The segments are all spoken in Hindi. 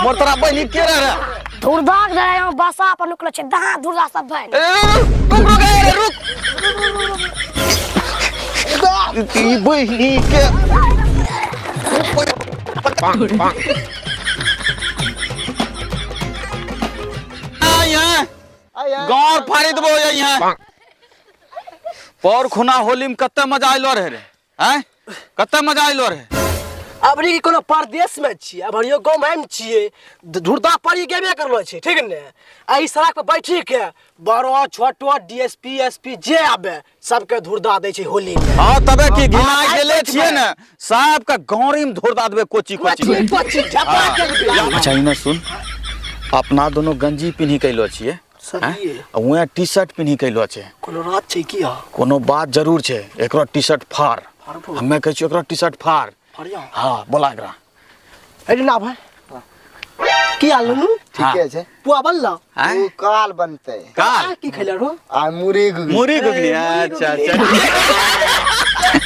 मोर तोरा बहिनी के रे धुरदाग रे हम बसा पर निकल छे दहा धुरदा सब भाई रुक रे रुक ती बहिनी के गाँव फाड़ी देबो यहाँ पर खुना होली में कते मजा आइलो रहे रे हैं कते मजा आइलो रहे अब री कोनो परदेश में छिए अब हरियो गांव में छिए धुरदा पड़ी गेबे करलो छै ठीक ने आई सड़क पे बैठी के बड़ो छोटो डीएसपी एसपी जे आबे सबके धुरदा दै छै होली में हां तबे की घिना गेले छिए ने सबके गौरी में धुरदा देबे कोची झपा के अच्छा इने सुन अपना दोनों गंजी पिन्ही कैलो छिए उहे टी शर्ट पिन्ही कैलो छै कोनो रात छै की कोनो बात जरूर छै एकरो टी शर्ट फाड़ हमें कहै छी एकरो टी शर्ट फाड़ हां बोला एकरा अरे ना भाई की हाल नु ठीके छै पुआ बनला तू काल बनते काल की खैला रो आ मुरी गुगनी अच्छा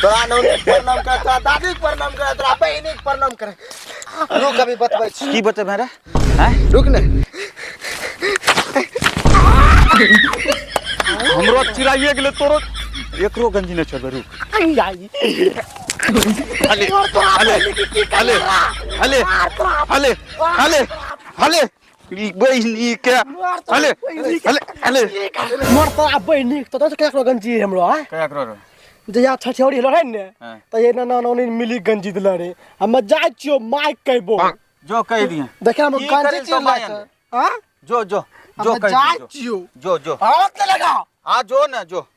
तोरा नो प्रणाम कर तोरा दादी प्रणाम कर तोरा बहिनी प्रणाम कर रुक अभी बतबै छी की बतेबे रे हैं रुक ने हमरो चिराइए गेले तोरो एकरो गंजी ने छबे रुक हले हले हले हले हले हले हले ई बहिनी के हले हले हले मोर तो अब बहिनी तो केकरो गंजी हमरो है केकरो रे जया छछौड़ी रहै ने त ये ना नौनी मिली गंजी दिला रे हम जाय छियो माइक कहबो जो कह दिए देखे हम गंजी चिल्ला हां जो जो जो कह जाय छियो जो जो हाथ ले लगा हां जो ना जो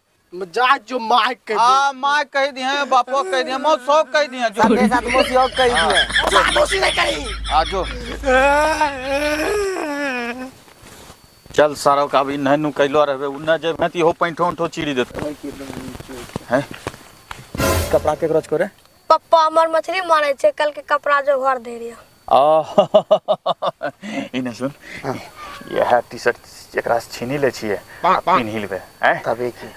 जाय जो माइक कहबो हां मां कह दिए बापो कह दिए मौ सब कह दिए जो साथे साथ मोसी कह दिए मोसी नहीं कही हां जो चल सारो का भी नहनु कैलो रहबे उन्ना जे भती हो पैंठो उठो चीड़ी देते हैं कपड़ा के क्रच करे पप्पा हमर मछली मारे छे कल के कपड़ा जो घर दे रिया इने सुन यह टी शर्ट एकरा से छीनी ले छिए पिन्ही लेबे हैं तबे की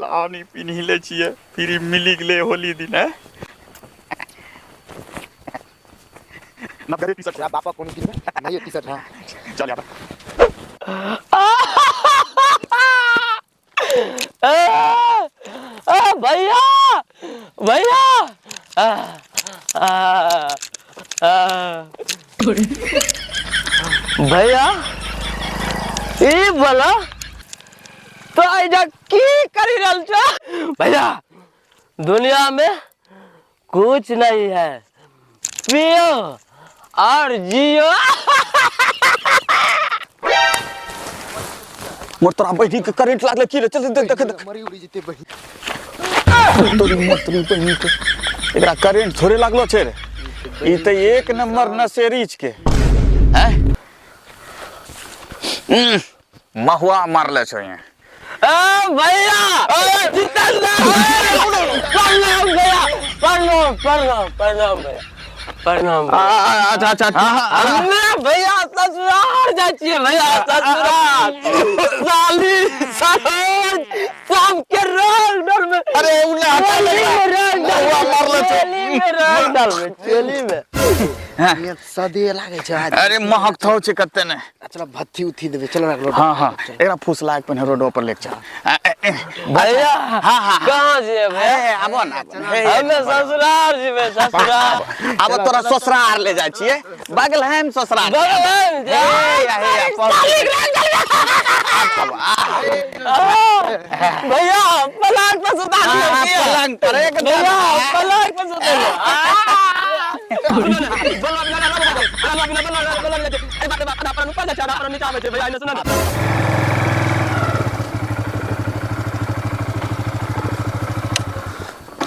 लानी पिन्ही ले छिए फिर मिली गेले होली दिन है ना टी शर्ट बापा कौन की नहीं टी शर्ट हां चल यार भैया भैया भैया ई बोला तो आइजा की करी रहल छ भैया दुनिया में कुछ नहीं है पियो और जियो मोर तोरा बहिनी के करंट लागले की रे चल देख मरी उड़ी जते बहिनी तोरी मोर तोरी बहिनी के एकरा करंट थोड़े लागलो छे रे ई त एक नंबर नसेरीच के हैं महुआ मारले छो ये भैया प्रणाम भैया प्रणाम भैया प्रणाम अच्छा अच्छा हमने भैया ससुराल जा छिए भैया ससुराल साली ससुर सब के रोल डर में अरे उन्हें हटा ले चोली में ये सदे लागे छ आज अरे महक थौ छे कते ने चलो भत्ती उठी देबे चलो ना हां हां एकरा फुसला के पने रोड पर लेक जा भैया हां हां कहां जे भैया आबो ना हमें ससुराल जी में ससुराल अब तोरा ससुराल ले जा छिए बगल हम ससुराल भगवान भैया पलंग पर सुता दियो पलंग पर एक भैया पलंग पर सुता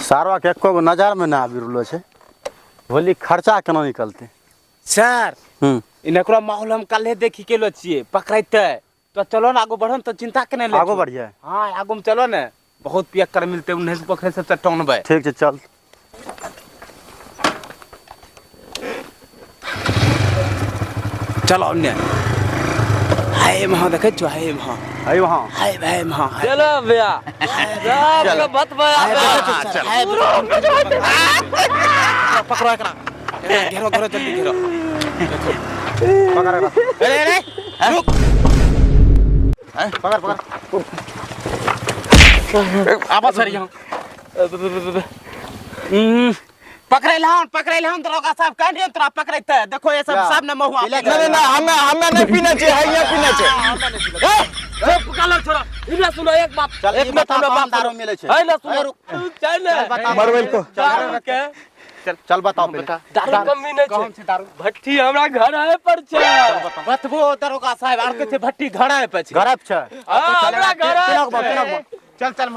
सारवा के एको नजर में ना आबि रहलो छै होली खर्चा केना निकलते सर इनकरो माहौल हम कल देखी के लो छिए पकड़ते तो चलो ना आगो बढ़न तो चिंता केने ले आगो बढ़ जाए हां आगो में चलो ना बहुत पियक कर मिलते उन्हें से पकड़े सबसे टोनबे ठीक छै चल चलो ने हाय हाय वहाँ देखे छो हाय वहाँ है वहाँ हाय भाई वहाँ चलो भैया सबके बत पकड़ो एकरा घेरो घेरो जल्दी घेरो पकड़ अरे अरे रुक पकड़ पकड़ आवाज सर यहाँ पकड़े लाऊं दरोगा साहब कह नहीं तोरा पकड़ते देखो ये सब सब न महुआ नहीं नहीं हमें नहीं पीना चाहिए है ये पीना चाहिए कलर छोड़ा इधर सुनो एक बात चल एक मिनट हमरा बात दारू मिले छे है ना सुनो चल ना मरवेल को चल बताओ पहले दारू कम भी नहीं कौन सी दारू भट्टी हमरा घर आए पर छे बतबो दरोगा साहब आर के छे भट्टी घड़ा है पे घर पे छे हमरा घर चल चल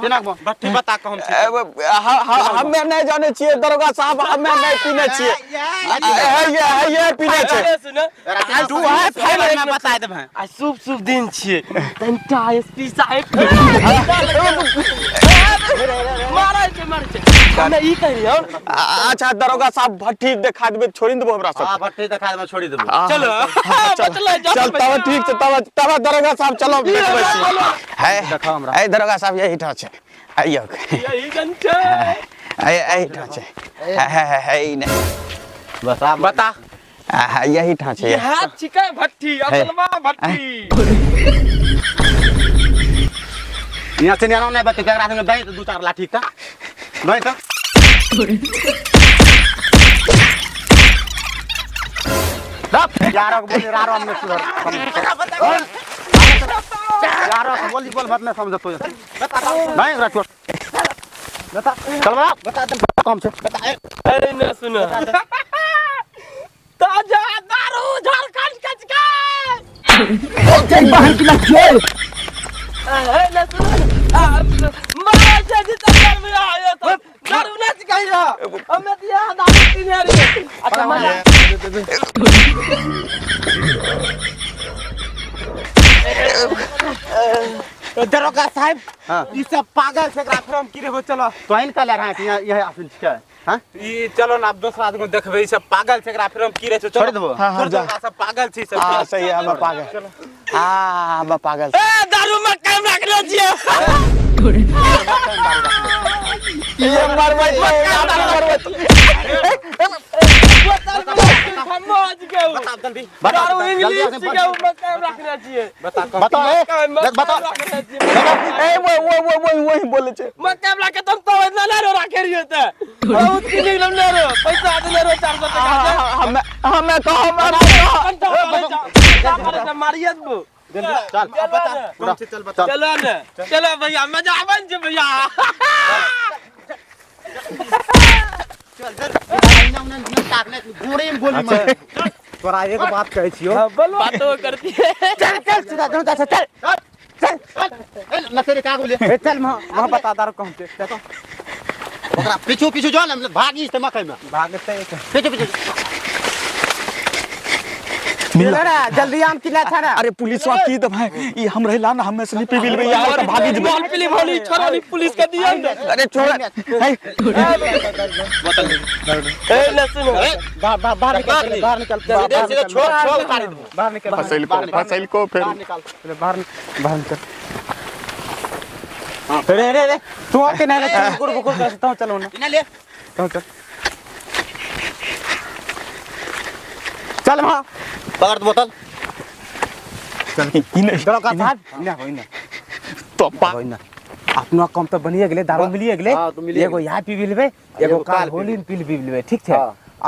भट्टी बता कौन सी हमें नहीं जाने चाहिए दरोगा साहब हमें नहीं पीना चाहिए है ये पीना चाहिए सुनो तू है फाइल में बता दे भाई आज शुभ शुभ दिन छिए तंटा एसपी साहब मारे छे हमें ई कहियो अच्छा दरोगा साहब भट्टी दिखा देबे छोड़ देबो हमरा सब हां भट्टी दिखा दे छोड़ी देबो चलो बचले चल तब ठीक छै तब दरोगा साहब चलो देखबै छी है देखा हमरा ए दरोगा साहब यही ठाम छै आइयो यही घंटे यही ठाम छै है नहीं बता यही ठाम छै हाथ छिके भट्टी असलमा भट्टी यहाँ से नहीं बच्चे केकरा संगे दही तो दू चार लाठी का नहीं तो यारो को बोली रारो में सुधर यारो को बोली बोल मत नहीं समझ तो नहीं रख बता चल बता दे काम से बता अरे न सुनो ताजा दारू झारखंड कच का बहन की लगे अरे न सुनो मारा जदी तंदर में आया तो दारू न सिखाई रहा हमें दिया दारू पीने रही अच्छा मारा दरोगा साहब हां ई सब पागल से एकरा फ्रॉम की रे चलो तो इन का ले रहा है कि यही आसिल है हां ई चलो ना दूसरा आदमी देखबे ई सब पागल से एकरा फ्रॉम की रे छोड़ देबो हां जा सब पागल छी सब हां सही है हम पागल हां हम पागल ए दारू में काम रखले छिए ये मरबै हम आज के बता जल्दी दारू इंग्लिश के में काम रखले छिए बता बता बता ए वो बोले छे मैं काम रखे तुम तो इतना ले रो रखे रहिए त बहुत की निकलम ले रो पैसा दे ले रो 400 टका दे हमें तो हम मारिए तू जल्दी चल बता कौन से चल बता चलो ना चलो भैया मजा आवन छे भैया तोरा एक बात कहै छियो बातो करती है चल सीधा चल नसेरे का बोले चल वहां बता दारू कौन से देखो ओकरा पीछू पीछू जो ना भागी से मकई में भागते पीछू पीछू मिलरा जल्दी आम चिल्ला छाड़ा अरे पुलिस वा की दब है ये हम रहला ना हमें से पी बिल में यार तो भागी जब माल पीली भोली छोरानी पुलिस के दिया अरे छोड़ ए ले सुनो बाहर निकल सीधा छोड़ मार दो बाहर निकल फसैल को फिर बाहर निकल रे तू आके ना कुकुर कुकुर करता हूं चलो ना ले चल चल वहां पकड़ बोतल दरोगा साहब ना होई ना तो होई ना अपना काम तो बनिए गेले दारू मिलिए गेले हां तो मिलिए एगो यहाँ पी लेबे एगो काल होली में पी लेबे ठीक है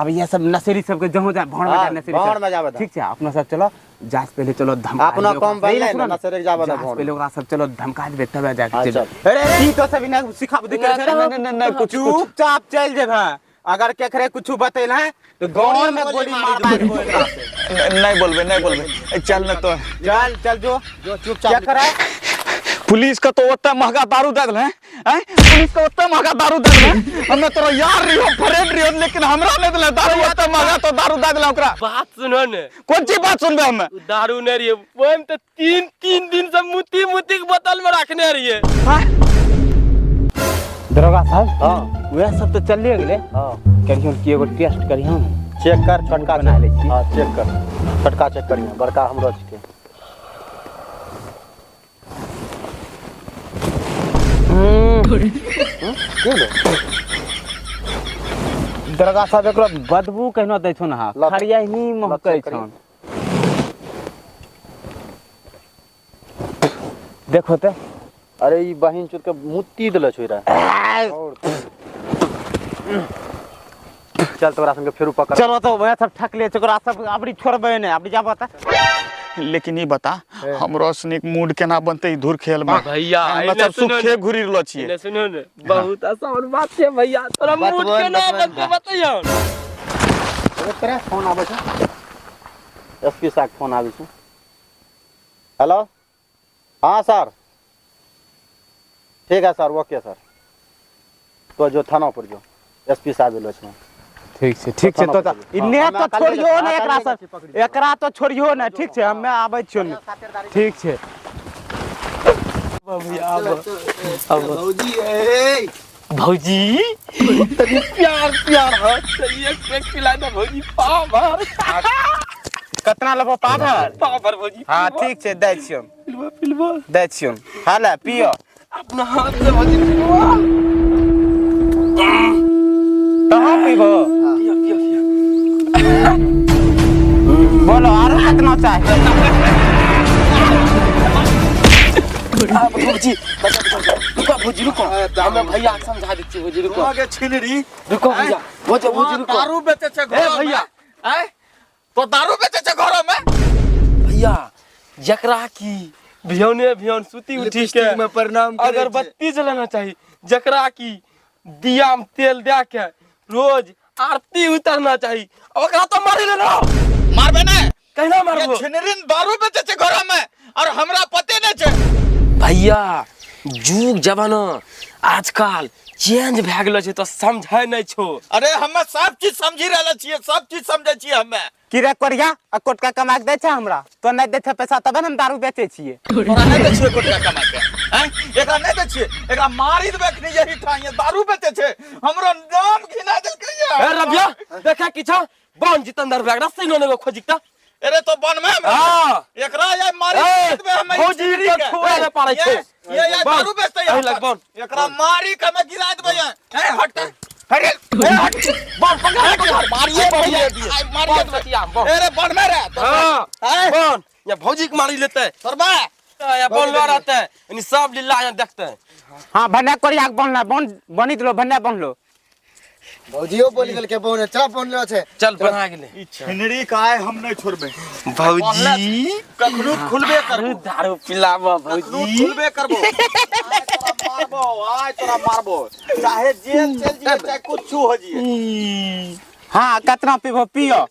अब ये सब नशेरी सब के जहो जा भण में जा नशेरी भण में जावे ठीक है अपना सब चलो जास पहले चलो धमका अपना काम बनले ना नशेरे के जावे जास पहले ओकरा सब चलो धमका देबे तब जाके अच्छा। अरे ई तो सब ना सिखाब दे नहीं कुछ चुपचाप चल जेबे अगर केकरे कुछ बतैल है तो गांव में गोली मार देबो एकरा से नहीं बोलबे चल न तो चल जो चुपचाप क्या करे पुलिस का तो ओत्ता महंगा दारू दे दल हैं पुलिस का ओत्ता महंगा दारू दे दल हमें तोरा यार रियो फ्रेंड रियो लेकिन हमरा ले दल दारू ओत्ता महंगा तो दारू दे दल ओकरा बात सुनो ने कौन सी बात सुनबे हमें दारू नहीं रही वो हम तो तीन दिन से मुती के बोतल में रखने रहिए दरोगा साहब हां वह सब तो चलिए गेले हां करियो कि एगो टेस्ट करियो चेक कर छटका बना ले छी हां चेक कर छटका चेक करियो बड़का हमरो छिके दरगाह साहब एकरो बदबू कहनो दै छन हा लत- खरिया ही महकै लत- छन देखो ते अरे ई बहिन चुर के मुत्ती देले छोरा और चल तोरा संगे फेरू पकड़ चलो तो वह सब ठकले चकरा सब अबरी छोड़बे ने अबरी जाबो त लेकिन ई बता हमरो सनिक मूड केना बनते ई धुर खेल में भैया मतलब सुखे घुरी रहलो छिए इने सुनो ने बहुत आसान बात छै भैया तोरा मूड के ना बनते बताइयो तेरा फोन आबै छै एसपी साहब फोन आबै छै हेलो हाँ सर ठीक है सर ओके सर तो जो थाना पर जो एसपी साहब एलो छै ठीक छै तो इन्ने हाँ, तो हमे छोड़ियो काल्हि ने जेबै, एकरा काल्हि सब जेबै पकड़ियो। एकरा तो छोड़ियो ने ठीक छै हमे आबै छियो ने ठीक छै भौजी ए भौजी तनी प्यार प्यार हो चलिए एक पिला दे भौजी पावर कितना लेबो पाभर पावर भौजी हां ठीक छै दै छियो पिलवा दै छियो हाले पियो अपना हाथ से भौजी पिलवा कहां पीबो पिया पिया पिया बोलो आरो कितना चाहिए भौजी रुको भौजी रुको हमें भैया के समझा देती भौजी रुको आगे छिनरी रुको भैया भौजी भौजी रुको दारू बेचे छे घर में भैया। हैं तो दारू बेचे छे घर में भैया जकरा की भियोन सूती उठी के लिपस्टिक में प्रणाम करे अगरबत्ती जलाना चाहिए जकरा की दिया में तेल दे के रोज आरती उतारना चाहिए अब ओकरा तो मारी लेना मारबे ना कहना ये मारबो छिनरिन दारू बेचे छे घर में और हमरा पते नै छे भैया जुग जमाना आजकल चेंज भए गेलो छै तो समझै नै छो अरे हमे सब चीज समझी रहल छिए सब चीज समझै छिए हमे की रे कोरिया आ कोटका कमा के दै छै हमरा तो नै दै छै पैसा तबे हम दारू बेचै छियै तोरा नै दै छिए कोटका कमा के हैं एकरा नै दै छिए एकरा मारी देबे कि यही ठाई दारू बेचे छे हमरो नाम घिना देलकै ए रबिया देखा किछो बन जितेंद्र बैग रस्सी नोने को खोजिकता अरे तो बन में हां एकरा ये मारी ए, देबे हमे भौजी के छोड़े नै पारै छै ये दारू बेचते एहि लग बन एकरा मारी के हमे गिरा देबे हैं हट अरे हट बन पकड़ मारिए मारिए मारिए बतिया बन अरे बन में रे हां बन या भौजी के मारी लेते सरबा या बन लो रहते यानी सब लीला यहाँ देखते हां भन्ने कोरिया के बनला बनी दिलो भन्ने बनलो भौजियो बोल गेल के बोन चला बोनलो छे चल बना गेले ई छिनरी काय हम नहीं छोड़बे भौजी कखरू खुलबे करबो दारू पिलाबो भौजी खुलबे करबो आय तोरा मारबो चाहे जेल चल जिए चाहे कुछ हो जिए हां कितना पीबो पियो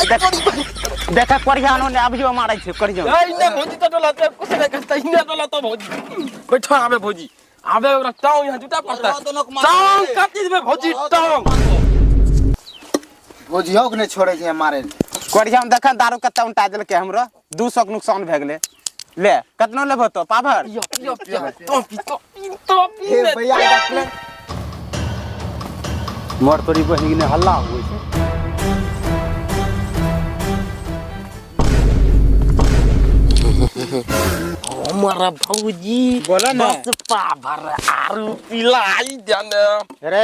देखा कोरिया ने अभियो मारै छै कोरिया ए इने भौजी तो डोलाते कुछ नहीं करता इने डोला तो भौजी बैठो आबे भौजी आबे ओकरा टांग यहाँ जूता पड़ता दोनों को मार टांग काटी देबे भौजी टांग भौजियो के नहीं छोड़े छे मारे कोरिया में देखा दारू कत्ता उल्टा देलकै हमरो 200 के नुकसान भए गेलै ले कितना लेबो तो पाभर तो पी हे भैया डॉक्टर मोर तोरी बहिन ने हल्ला होय छै हमारा भौजी बोलो ना बस पाभर आरू पिलाई देने रे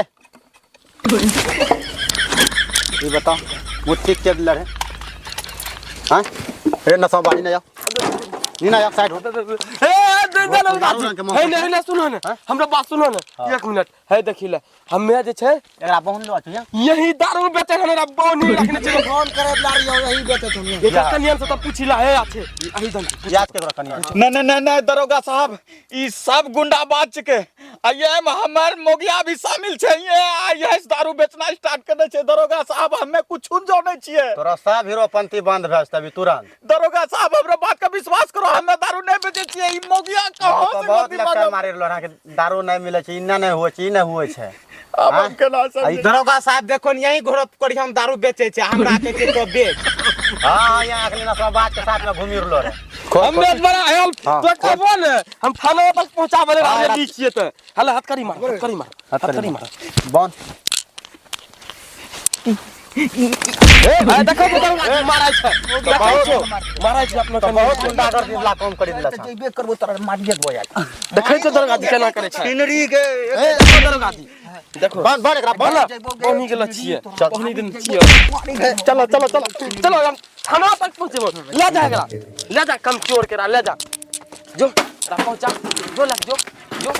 ये बता मुट्ठी के दिला रे हां रे नसा बाड़ी ना जा नी ना साइड हो ए दे दे हे नहीं ले सुनो ना हमरा बात सुनो ना 1 मिनट है देखिले हमे जे छै एकरा बहन लो छै यही दारू बेचे हने रा बोनी रखने छै फोन करे लारियो यही बेटे तुम ये कनियन से तो पूछिला है आछे अही दन याद के कनिया नहीं दरोगा साहब ई सब गुंडाबाज छिके आ ये में हमर मोगिया भी शामिल छै ये दारू बेचना स्टार्ट करने छै दरोगा साहब हमें कुछ जाने छिए तोरा सब हीरोपंती बंद भए तभी तुरंत दरोगा साहब हमरा बात का विश्वास करो हमें दारू नहीं बेचे छिए ई मोगिया कहां से बहुत गलती लक्का मारल मारे रहलो के दारू नहीं मिले छै इन्ना नहीं होय छै इ नहीं होय छै अब हम केना समझे दरोगा साहब देखो न यही घोर कोरिया हम दारू बेचे छै हमरा के छै तो बेच हां यहाँ अगली नसा बात के साथ में घूमी रहलो रे हमे बड़ा हेल्प हाँ, तो करबो ने हम थाना तक पहुंचाबे रे दी छिए त हले हथकड़ी मार बन देखो तो दरोगा मारै छै मारै छै अपना बहुत गुंडा कर दिला काम कर दिला छ जेबे करबो तोरा मारिए दो यार देखै छै दरोगा केना करे छै सिनरी के देखो दरोगा देखो बंद बंद एकरा बंद पानी गेल छियै पानी दिन छियै चलो चलो चलो चलो हम थाना तक पहुंचबो ले जा एकरा ले जा कम चोर केरा ले जा जो पहुंचा जो लग जो